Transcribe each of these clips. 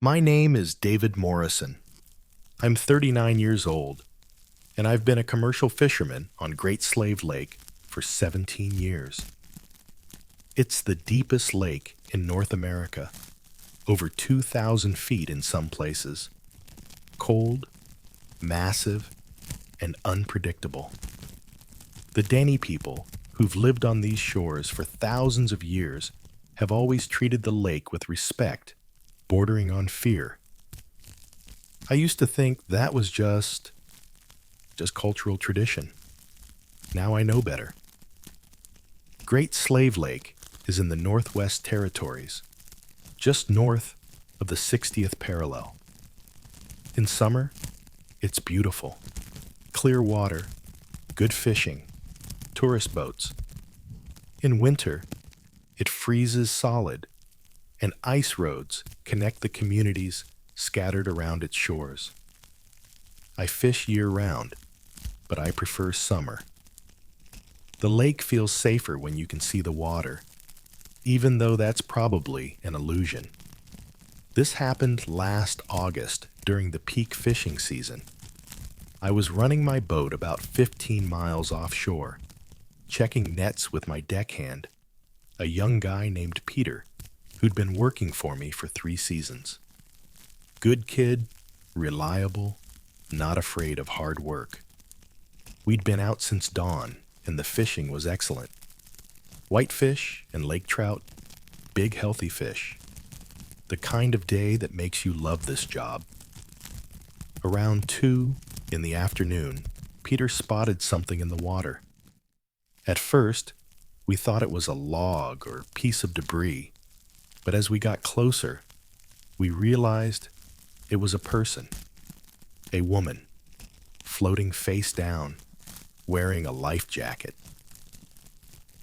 My name is David Morrison. I'm 39 years old, and I've been a commercial fisherman on Great Slave Lake for 17 years. It's the deepest lake in North America, over 2,000 feet in some places. Cold, massive, and unpredictable. The Dani people, who've lived on these shores for thousands of years, have always treated the lake with respect, bordering on fear. I used to think that was just cultural tradition. Now I know better. Great Slave Lake is in the Northwest Territories, just north of the 60th parallel. In summer, it's beautiful. Clear water, good fishing, tourist boats. In winter, it freezes solid, and ice roads connect the communities scattered around its shores. I fish year-round, but I prefer summer. The lake feels safer when you can see the water, even though that's probably an illusion. This happened last August during the peak fishing season. I was running my boat about 15 miles offshore, checking nets with my deckhand, a young guy named Peter, who'd been working for me for 3 seasons. Good kid, reliable, not afraid of hard work. We'd been out since dawn, and the fishing was excellent. Whitefish and lake trout, big healthy fish. The kind of day that makes you love this job. Around 2 in the afternoon, Peter spotted something in the water. At first, we thought it was a log or piece of debris, but as we got closer, we realized it was a person, a woman, floating face down, wearing a life jacket.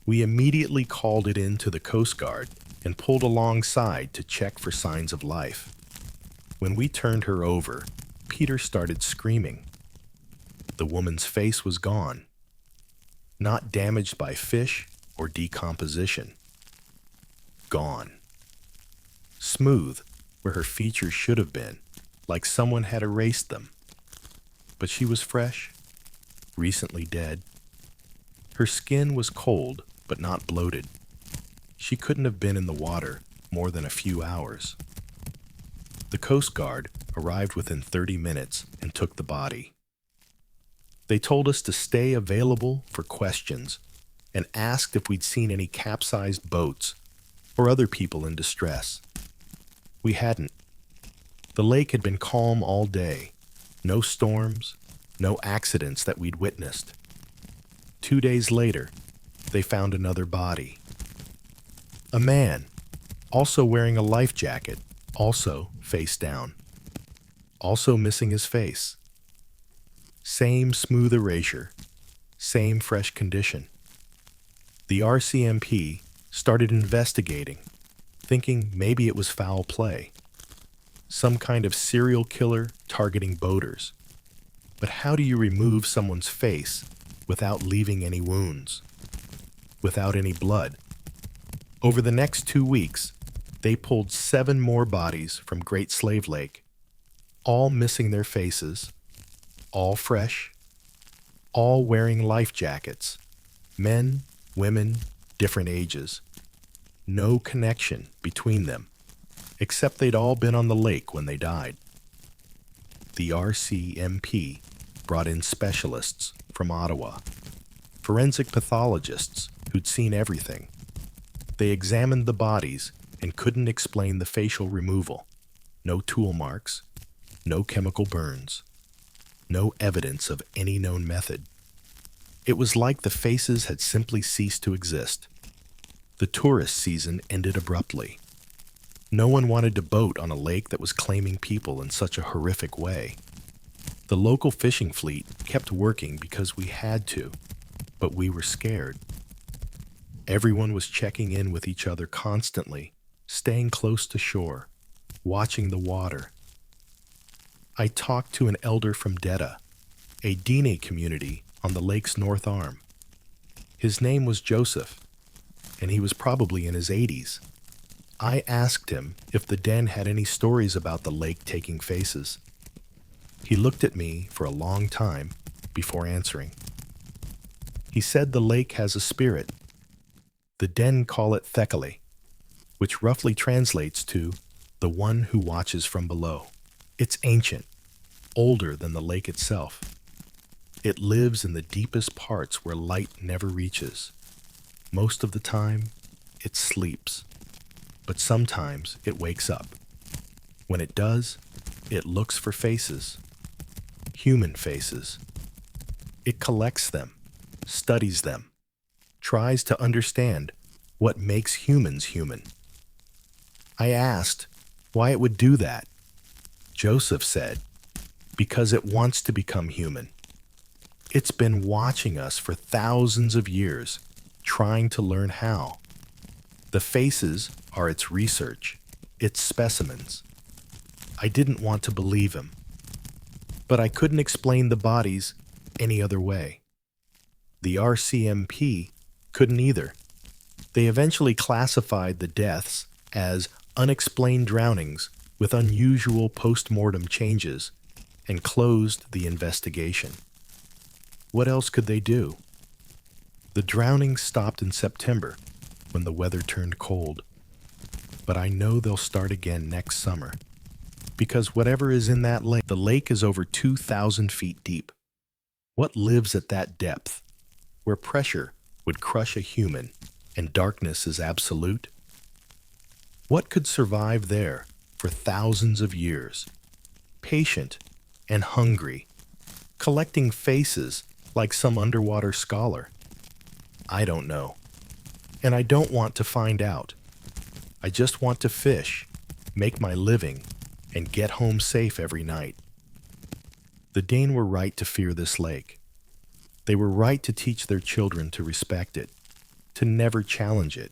We immediately called it in to the Coast Guard and pulled alongside to check for signs of life. When we turned her over, Peter started screaming. The woman's face was gone, not damaged by fish or decomposition. Gone. Smooth where her features should have been, like someone had erased them. But she was fresh, recently dead. Her skin was cold, but not bloated. She couldn't have been in the water more than a few hours. The Coast Guard arrived within 30 minutes and took the body. They told us to stay available for questions and asked if we'd seen any capsized boats or other people in distress. We hadn't. The lake had been calm all day. No storms, no accidents that we'd witnessed. 2 days later, they found another body. A man, also wearing a life jacket, also face down, also missing his face. Same smooth erasure, same fresh condition. The RCMP started investigating, thinking maybe it was foul play. Some kind of serial killer targeting boaters. But how do you remove someone's face without leaving any wounds? Without any blood? Over the next 2 weeks, they pulled 7 more bodies from Great Slave Lake, all missing their faces, all fresh, all wearing life jackets, men, women, different ages. No connection between them, except they'd all been on the lake when they died. The RCMP brought in specialists from Ottawa, forensic pathologists who'd seen everything. They examined the bodies and couldn't explain the facial removal. No tool marks, no chemical burns, no evidence of any known method. It was like the faces had simply ceased to exist. The tourist season ended abruptly. No one wanted to boat on a lake that was claiming people in such a horrific way. The local fishing fleet kept working because we had to, but we were scared. Everyone was checking in with each other constantly, staying close to shore, watching the water. I talked to an elder from Deda, a Dene community on the lake's north arm. His name was Joseph, and he was probably in his 80s. I asked him if the den had any stories about the lake taking faces. He looked at me for a long time before answering. He said the lake has a spirit. The den call it Thekale, which roughly translates to the one who watches from below. It's ancient, older than the lake itself. It lives in the deepest parts where light never reaches. Most of the time, it sleeps, but sometimes it wakes up. When it does, it looks for faces, human faces. It collects them, studies them, tries to understand what makes humans human. I asked why it would do that. Joseph said, because it wants to become human. It's been watching us for thousands of years, trying to learn how. The faces are its research, its specimens. I didn't want to believe him, but I couldn't explain the bodies any other way. The RCMP couldn't either. They eventually classified the deaths as unexplained drownings with unusual post-mortem changes and closed the investigation. What else could they do? The drownings stopped in September when the weather turned cold. But I know they'll start again next summer because whatever is in that lake, the lake is over 2,000 feet deep. What lives at that depth, where pressure would crush a human and darkness is absolute? What could survive there for thousands of years, patient and hungry, collecting faces like some underwater scholar? I don't know, and I don't want to find out. I just want to fish, make my living, and get home safe every night. The Dane were right to fear this lake. They were right to teach their children to respect it, to never challenge it,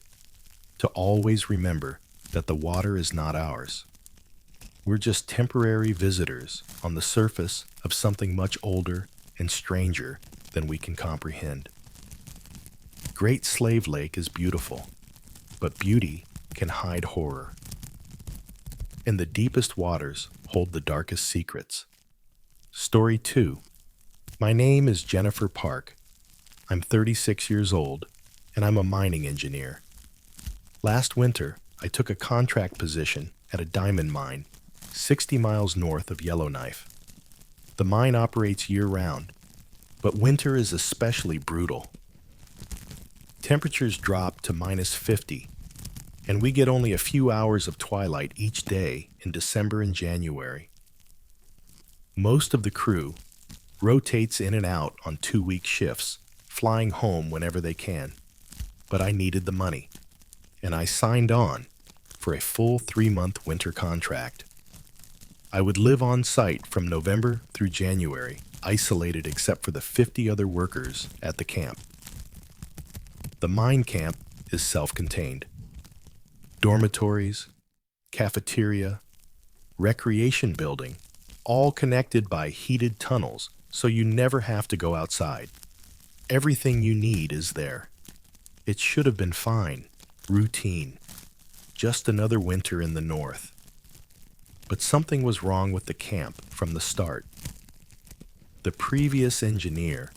to always remember that the water is not ours. We're just temporary visitors on the surface of something much older and stranger than we can comprehend. Great Slave Lake is beautiful, but beauty can hide horror. And the deepest waters hold the darkest secrets. Story 2. My name is Jennifer Park. I'm 36 years old, and I'm a mining engineer. Last winter, I took a contract position at a diamond mine 60 miles north of Yellowknife. The mine operates year-round, but winter is especially brutal. Temperatures drop to -50, and we get only a few hours of twilight each day in December and January. Most of the crew rotates in and out on 2-week shifts, flying home whenever they can. But I needed the money, and I signed on for a full 3-month winter contract. I would live on site from November through January, isolated except for the 50 other workers at the camp. The mine camp is self-contained. Dormitories, cafeteria, recreation building, all connected by heated tunnels, so you never have to go outside. Everything you need is there. It should have been fine, routine, just another winter in the north. But something was wrong with the camp from the start. The previous engineer,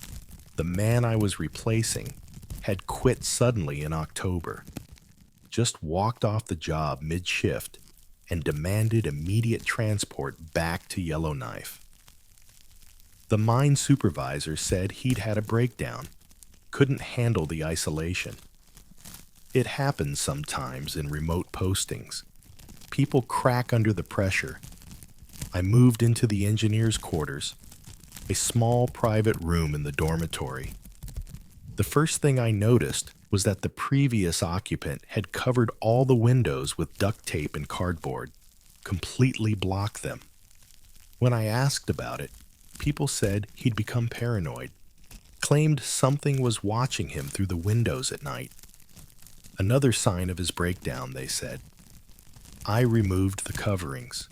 the man I was replacing, had quit suddenly in October. Just walked off the job mid-shift and demanded immediate transport back to Yellowknife. The mine supervisor said he'd had a breakdown, couldn't handle the isolation. It happens sometimes in remote postings. People crack under the pressure. I moved into the engineer's quarters, a small private room in the dormitory. The first thing I noticed was that the previous occupant had covered all the windows with duct tape and cardboard, completely blocked them. When I asked about it, people said he'd become paranoid, claimed something was watching him through the windows at night. Another sign of his breakdown, they said. I removed the coverings.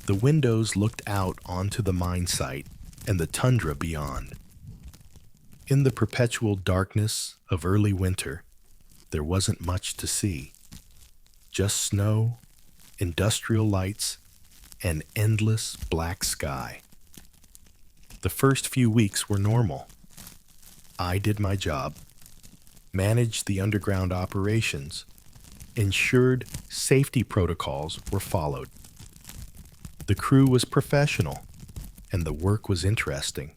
The windows looked out onto the mine site and the tundra beyond. In the perpetual darkness of early winter, there wasn't much to see. Just snow, industrial lights, and endless black sky. The first few weeks were normal. I did my job, managed the underground operations, ensured safety protocols were followed. The crew was professional, and the work was interesting.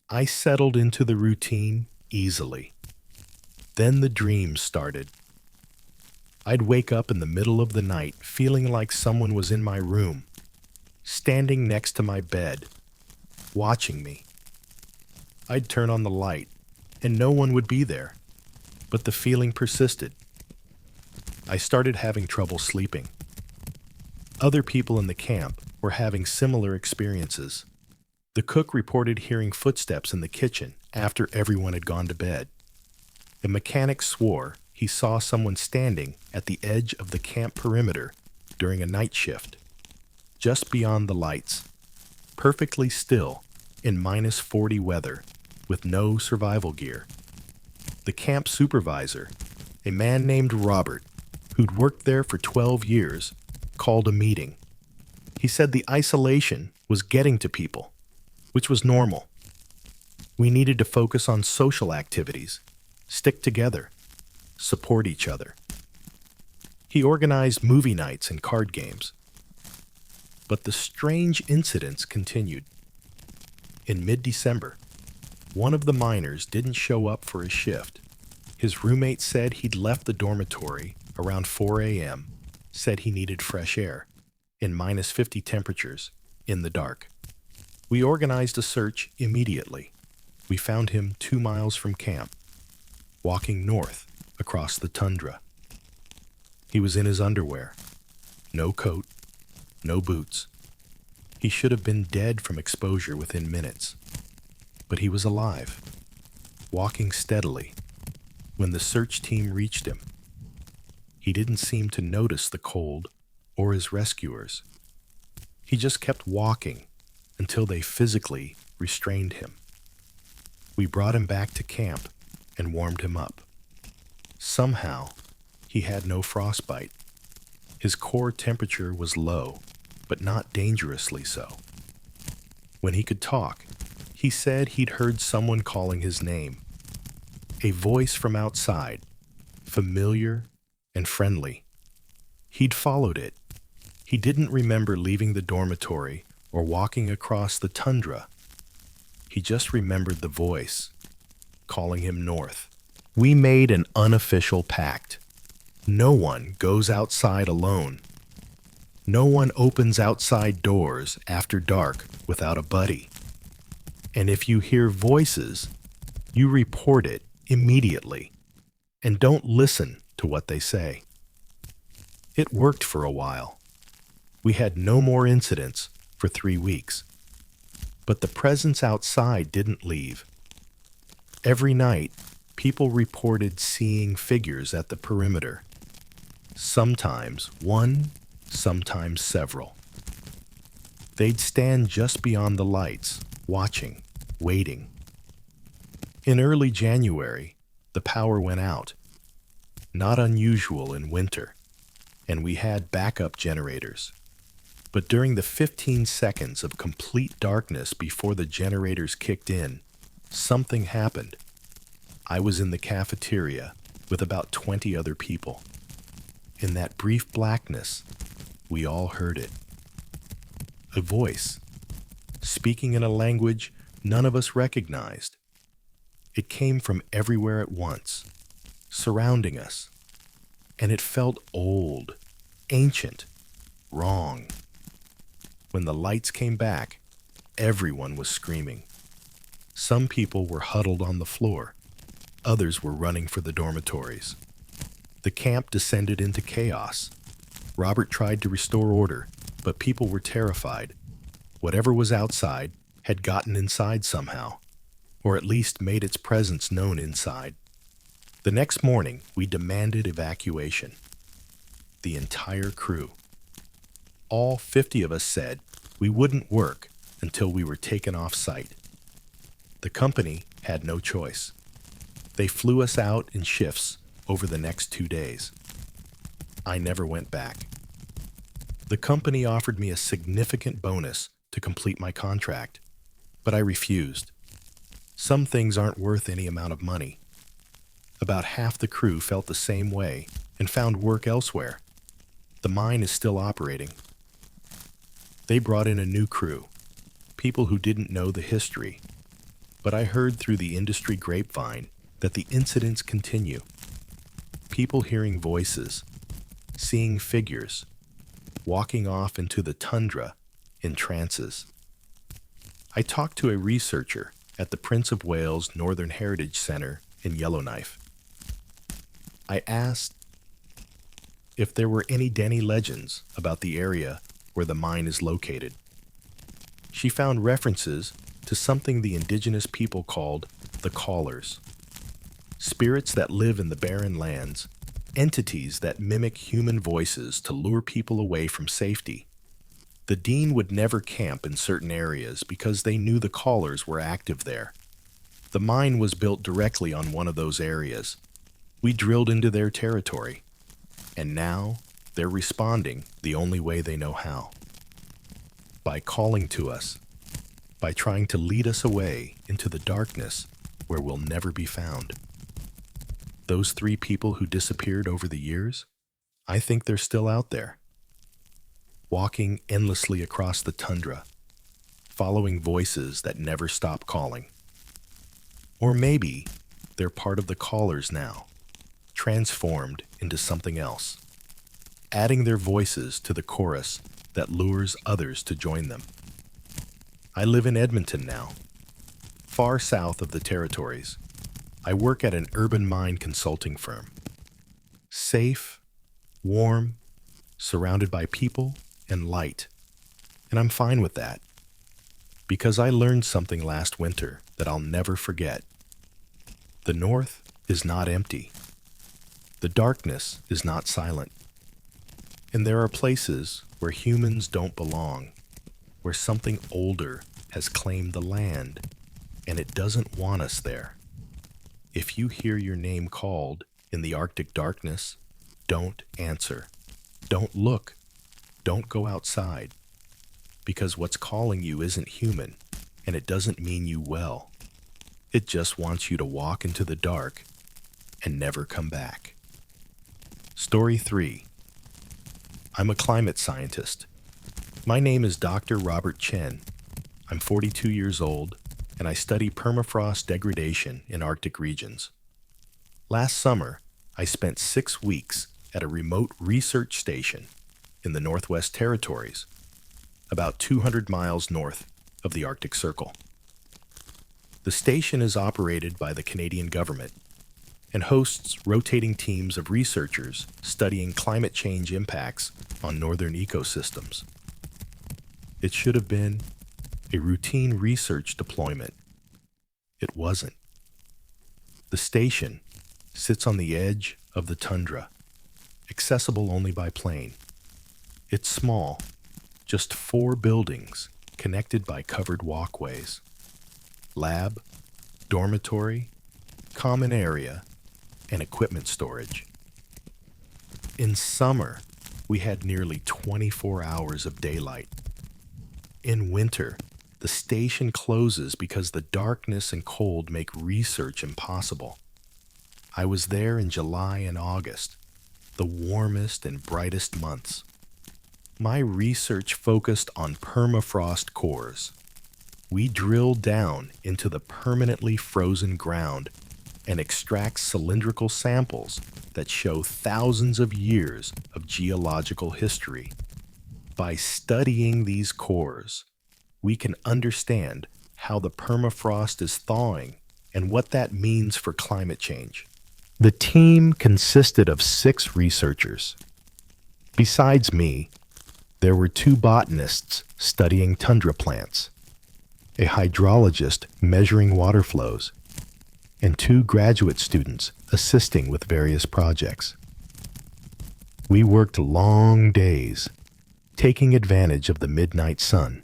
I settled into the routine easily. Then the dreams started. I'd wake up in the middle of the night feeling like someone was in my room, standing next to my bed, watching me. I'd turn on the light, and no one would be there, but the feeling persisted. I started having trouble sleeping. Other people in the camp were having similar experiences. The cook reported hearing footsteps in the kitchen after everyone had gone to bed. The mechanic swore he saw someone standing at the edge of the camp perimeter during a night shift, just beyond the lights, perfectly still in -40 weather with no survival gear. The camp supervisor, a man named Robert, who'd worked there for 12 years, called a meeting. He said the isolation was getting to people, which was normal. We needed to focus on social activities, stick together, support each other. He organized movie nights and card games. But the strange incidents continued. In mid-December, one of the miners didn't show up for his shift. His roommate said he'd left the dormitory around 4 a.m., said he needed fresh air, in -50 temperatures, in the dark. We organized a search immediately. We found him 2 miles from camp, walking north across the tundra. He was in his underwear, no coat, no boots. He should have been dead from exposure within minutes. But he was alive, walking steadily. When the search team reached him, he didn't seem to notice the cold or his rescuers. He just kept walking until they physically restrained him. We brought him back to camp and warmed him up. Somehow, he had no frostbite. His core temperature was low, but not dangerously so. When he could talk, he said he'd heard someone calling his name. A voice from outside, familiar and friendly. He'd followed it. He didn't remember leaving the dormitory or walking across the tundra. He just remembered the voice, calling him north. We made an unofficial pact. No one goes outside alone. No one opens outside doors after dark without a buddy. And if you hear voices, you report it immediately and don't listen to what they say. It worked for a while. We had no more incidents for 3 weeks. But the presence outside didn't leave. Every night, people reported seeing figures at the perimeter. Sometimes one, sometimes several. They'd stand just beyond the lights, watching, waiting. In early January, the power went out. Not unusual in winter, and we had backup generators. But during the 15 seconds of complete darkness before the generators kicked in, something happened. I was in the cafeteria with about 20 other people. In that brief blackness, we all heard it. A voice, speaking in a language none of us recognized. It came from everywhere at once, surrounding us, and it felt old, ancient, wrong. When the lights came back, everyone was screaming. Some people were huddled on the floor. Others were running for the dormitories. The camp descended into chaos. Robert tried to restore order, but people were terrified. Whatever was outside had gotten inside somehow, or at least made its presence known inside. The next morning, we demanded evacuation. The entire crew. All 50 of us said we wouldn't work until we were taken off site. The company had no choice. They flew us out in shifts over the next 2 days. I never went back. The company offered me a significant bonus to complete my contract, but I refused. Some things aren't worth any amount of money. About half the crew felt the same way and found work elsewhere. The mine is still operating. They brought in a new crew, people who didn't know the history, but I heard through the industry grapevine that the incidents continue. People hearing voices, seeing figures, walking off into the tundra in trances. I talked to a researcher at the Prince of Wales Northern Heritage Center in Yellowknife. I asked if there were any Denny legends about the area where the mine is located. She found references to something the indigenous people called the callers. Spirits that live in the barren lands, entities that mimic human voices to lure people away from safety. The dean would never camp in certain areas because they knew the callers were active there. The mine was built directly on one of those areas. We drilled into their territory, and now they're responding the only way they know how. By calling to us, by trying to lead us away into the darkness where we'll never be found. Those 3 people who disappeared over the years, I think they're still out there, walking endlessly across the tundra, following voices that never stop calling. Or maybe they're part of the callers now, transformed into something else, adding their voices to the chorus that lures others to join them. I live in Edmonton now, far south of the territories. I work at an urban mine consulting firm. Safe, warm, surrounded by people and light. And I'm fine with that, because I learned something last winter that I'll never forget. The North is not empty. The darkness is not silent. And there are places where humans don't belong, where something older has claimed the land, and it doesn't want us there. If you hear your name called in the Arctic darkness, don't answer. Don't look. Don't go outside. Because what's calling you isn't human, and it doesn't mean you well. It just wants you to walk into the dark and never come back. Story 3. I'm a climate scientist. My name is Dr. Robert Chen. I'm 42 years old, and I study permafrost degradation in Arctic regions. Last summer, I spent 6 weeks at a remote research station in the Northwest Territories, about 200 miles north of the Arctic Circle. The station is operated by the Canadian government and hosts rotating teams of researchers studying climate change impacts on northern ecosystems. It should have been a routine research deployment. It wasn't. The station sits on the edge of the tundra, accessible only by plane. It's small, just 4 buildings connected by covered walkways. Lab, dormitory, common area, and equipment storage. In summer, we had nearly 24 hours of daylight. In winter, the station closes because the darkness and cold make research impossible. I was there in July and August, the warmest and brightest months. My research focused on permafrost cores. We drill down into the permanently frozen ground and extract cylindrical samples that show thousands of years of geological history. By studying these cores, we can understand how the permafrost is thawing and what that means for climate change. The team consisted of 6 researchers. Besides me, there were 2 botanists studying tundra plants, a hydrologist measuring water flows, and 2 graduate students assisting with various projects. We worked long days, taking advantage of the midnight sun.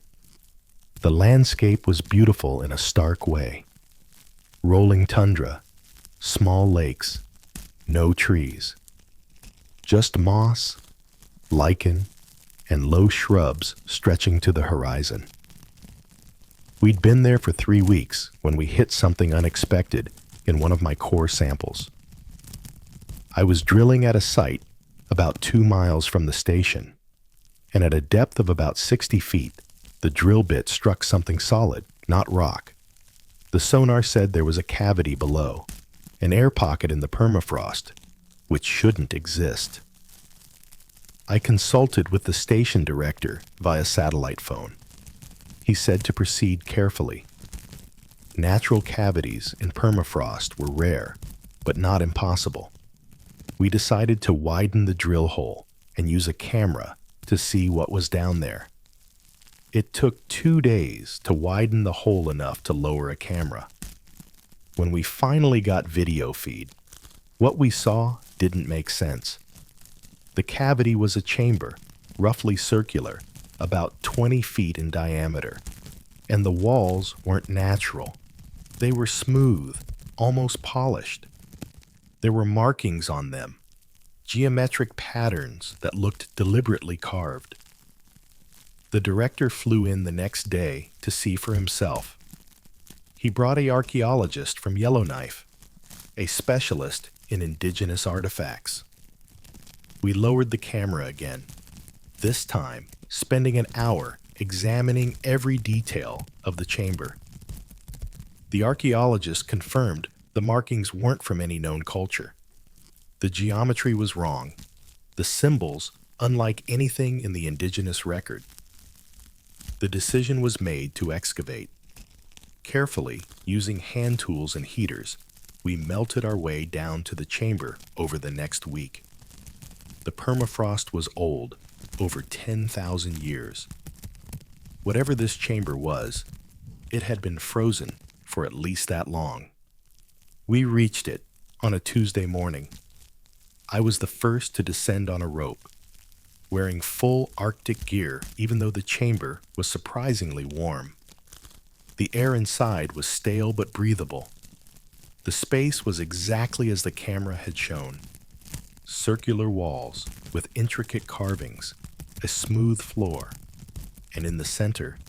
The landscape was beautiful in a stark way. Rolling tundra, small lakes, no trees. Just moss, lichen, and low shrubs stretching to the horizon. We'd been there for 3 weeks when we hit something unexpected in one of my core samples. I was drilling at a site about 2 miles from the station, and at a depth of about 60 feet, the drill bit struck something solid, not rock. The sonar said there was a cavity below, an air pocket in the permafrost, which shouldn't exist. I consulted with the station director via satellite phone. He said to proceed carefully. Natural cavities in permafrost were rare, but not impossible. We decided to widen the drill hole and use a camera to see what was down there. It took 2 days to widen the hole enough to lower a camera. When we finally got video feed, what we saw didn't make sense. The cavity was a chamber, roughly circular, about 20 feet in diameter, and the walls weren't natural. They were smooth, almost polished. There were markings on them, geometric patterns that looked deliberately carved. The director flew in the next day to see for himself. He brought an archaeologist from Yellowknife, a specialist in indigenous artifacts. We lowered the camera again, this time spending an hour examining every detail of the chamber. The archaeologist confirmed the markings weren't from any known culture. The geometry was wrong, the symbols unlike anything in the indigenous record. The decision was made to excavate. Carefully, using hand tools and heaters, we melted our way down to the chamber over the next week. The permafrost was old, over 10,000 years. Whatever this chamber was, it had been frozen for at least that long. We reached it on a Tuesday morning. I was the first to descend on a rope, wearing full Arctic gear even though the chamber was surprisingly warm. The air inside was stale but breathable. The space was exactly as the camera had shown. Circular walls with intricate carvings, a smooth floor, and in the center,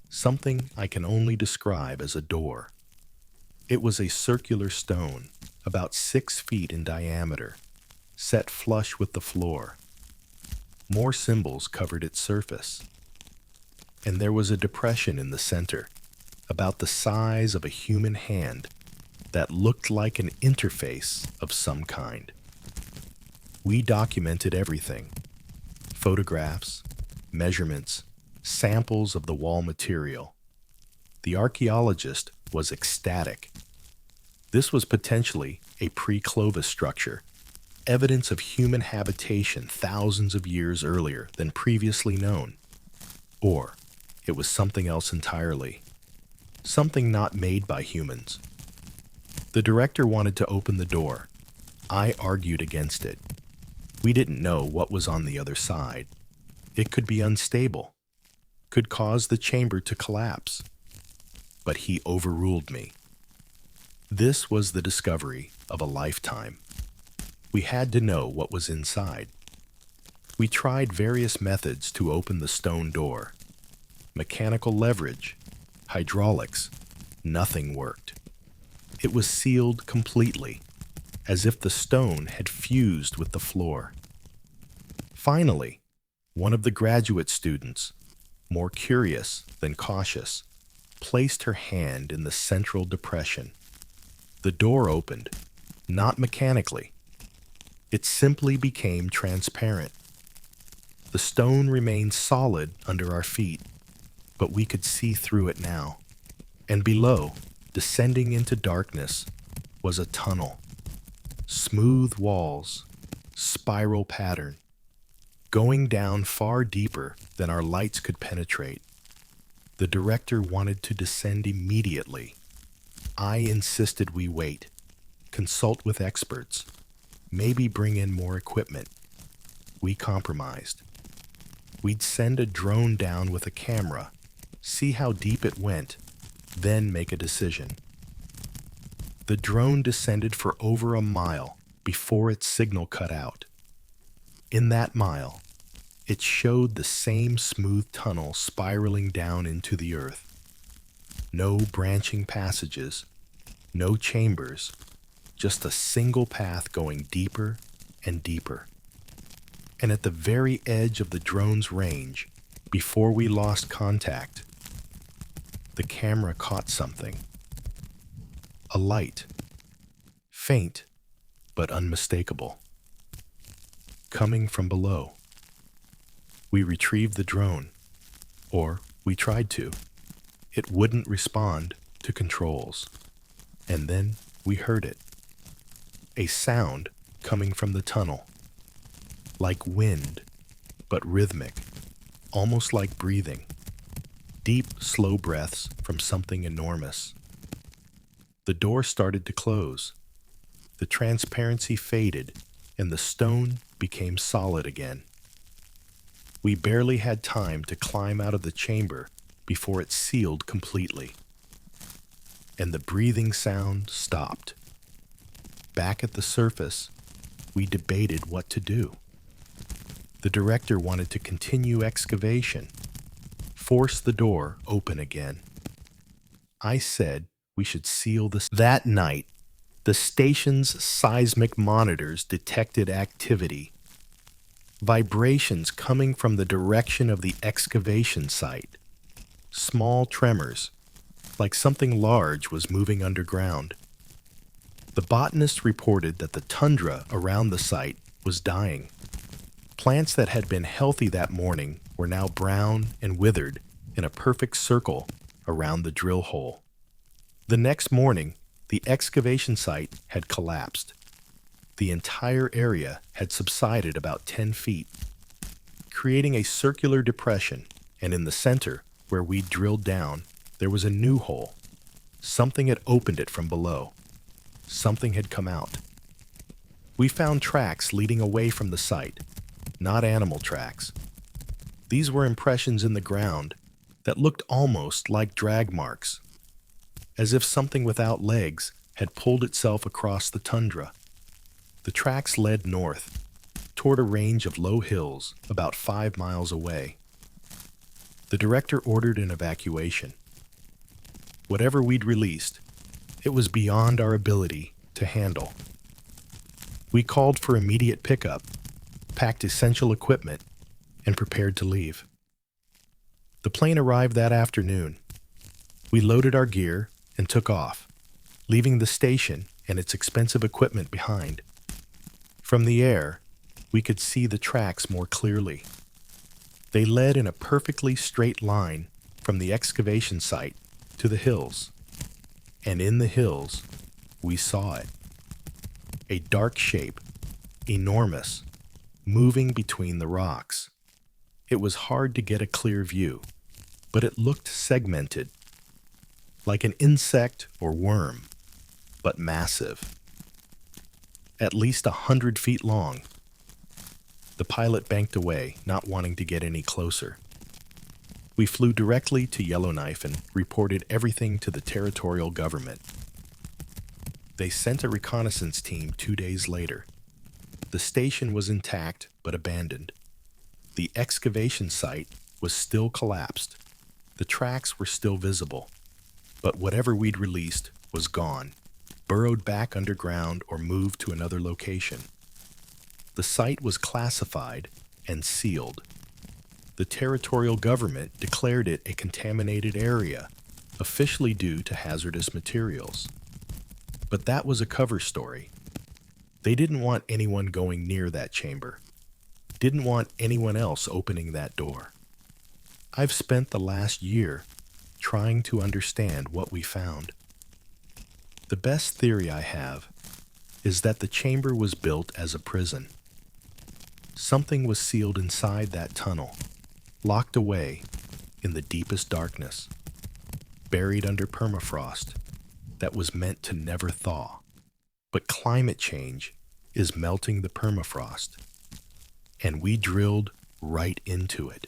something I can only describe as a door. It was a circular stone, about 6 feet in diameter, set flush with the floor. More symbols covered its surface, and there was a depression in the center, about the size of a human hand, that looked like an interface of some kind. We documented everything: photographs, measurements, samples of the wall material. The archaeologist was ecstatic. This was potentially a pre-Clovis structure, evidence of human habitation thousands of years earlier than previously known. Or it was something else entirely, something not made by humans. The director wanted to open the door. I argued against it. We didn't know what was on the other side. It could be unstable, could cause the chamber to collapse. But he overruled me. This was the discovery of a lifetime. We had to know what was inside. We tried various methods to open the stone door. Mechanical leverage, hydraulics, nothing worked. It was sealed completely, as if the stone had fused with the floor. Finally, one of the graduate students, more curious than cautious, placed her hand in the central depression. The door opened, not mechanically. It simply became transparent. The stone remained solid under our feet, but we could see through it now. And below, descending into darkness, was a tunnel. Smooth walls, spiral pattern, going down far deeper than our lights could penetrate. The director wanted to descend immediately. I insisted we wait, consult with experts, maybe bring in more equipment. We compromised. We'd send a drone down with a camera, see how deep it went, then make a decision. The drone descended for over a mile before its signal cut out. In that mile, it showed the same smooth tunnel spiraling down into the earth. No branching passages, no chambers, just a single path going deeper and deeper. And at the very edge of the drone's range, before we lost contact, the camera caught something. A light, faint but unmistakable, coming from below. We retrieved the drone, or we tried to. It wouldn't respond to controls. And then we heard it. A sound coming from the tunnel. Like wind, but rhythmic, almost like breathing. Deep, slow breaths from something enormous. The door started to close. The transparency faded, and the stone became solid again. We barely had time to climb out of the chamber before it sealed completely. And the breathing sound stopped. Back at the surface, we debated what to do. The director wanted to continue excavation, force the door open again. I said we should seal this. That night, the station's seismic monitors detected activity. Vibrations coming from the direction of the excavation site. Small tremors, like something large was moving underground. The botanist reported that the tundra around the site was dying. Plants that had been healthy that morning were now brown and withered in a perfect circle around the drill hole. The next morning, the excavation site had collapsed. The entire area had subsided about 10 feet, creating a circular depression, and in the center, where we drilled down, there was a new hole. Something had opened it from below. Something had come out. We found tracks leading away from the site, not animal tracks. These were impressions in the ground that looked almost like drag marks, as if something without legs had pulled itself across the tundra. The tracks led north, toward a range of low hills about 5 miles away. The director ordered an evacuation. Whatever we'd released, it was beyond our ability to handle. We called for immediate pickup, packed essential equipment, and prepared to leave. The plane arrived that afternoon. We loaded our gear and took off, leaving the station and its expensive equipment behind. From the air, we could see the tracks more clearly. They led in a perfectly straight line from the excavation site to the hills. And in the hills, we saw it. A dark shape, enormous, moving between the rocks. It was hard to get a clear view, but it looked segmented, like an insect or worm, but massive. At least 100 feet long. The pilot banked away, not wanting to get any closer. We flew directly to Yellowknife and reported everything to the territorial government. They sent a reconnaissance team 2 days later. The station was intact but abandoned. The excavation site was still collapsed. The tracks were still visible, but whatever we'd released was gone, burrowed back underground or moved to another location. The site was classified and sealed. The territorial government declared it a contaminated area, officially due to hazardous materials. But that was a cover story. They didn't want anyone going near that chamber. Didn't want anyone else opening that door. I've spent the last year trying to understand what we found. The best theory I have is that the chamber was built as a prison. Something was sealed inside that tunnel, locked away in the deepest darkness, buried under permafrost that was meant to never thaw. But climate change is melting the permafrost, and we drilled right into it.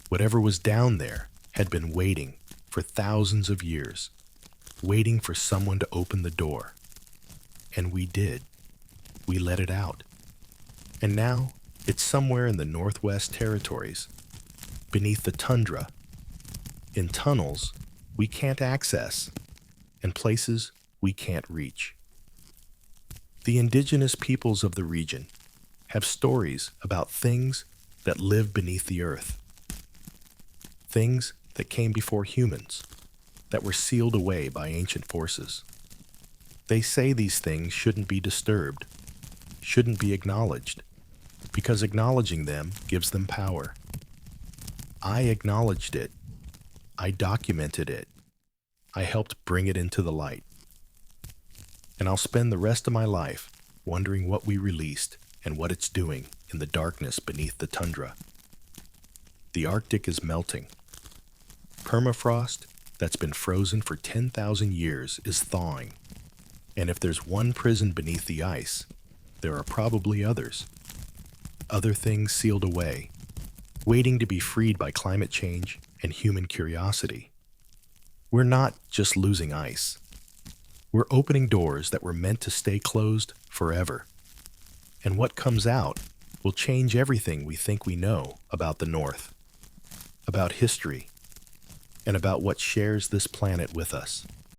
Whatever was down there had been waiting for thousands of years, waiting for someone to open the door. And we did. We let it out. And now It's somewhere in the Northwest Territories, beneath the tundra, in tunnels we can't access, and places we can't reach. The indigenous peoples of the region have stories about things that live beneath the earth, things that came before humans, that were sealed away by ancient forces. They say these things shouldn't be disturbed, shouldn't be acknowledged, because acknowledging them gives them power. I acknowledged it. I documented it. I helped bring it into the light. And I'll spend the rest of my life wondering what we released and what it's doing in the darkness beneath the tundra. The Arctic is melting. Permafrost that's been frozen for 10,000 years is thawing. And if there's one prison beneath the ice, there are probably others. Other things sealed away, waiting to be freed by climate change and human curiosity. We're not just losing ice. We're opening doors that were meant to stay closed forever. And what comes out will change everything we think we know about the North, about history, and about what shares this planet with us.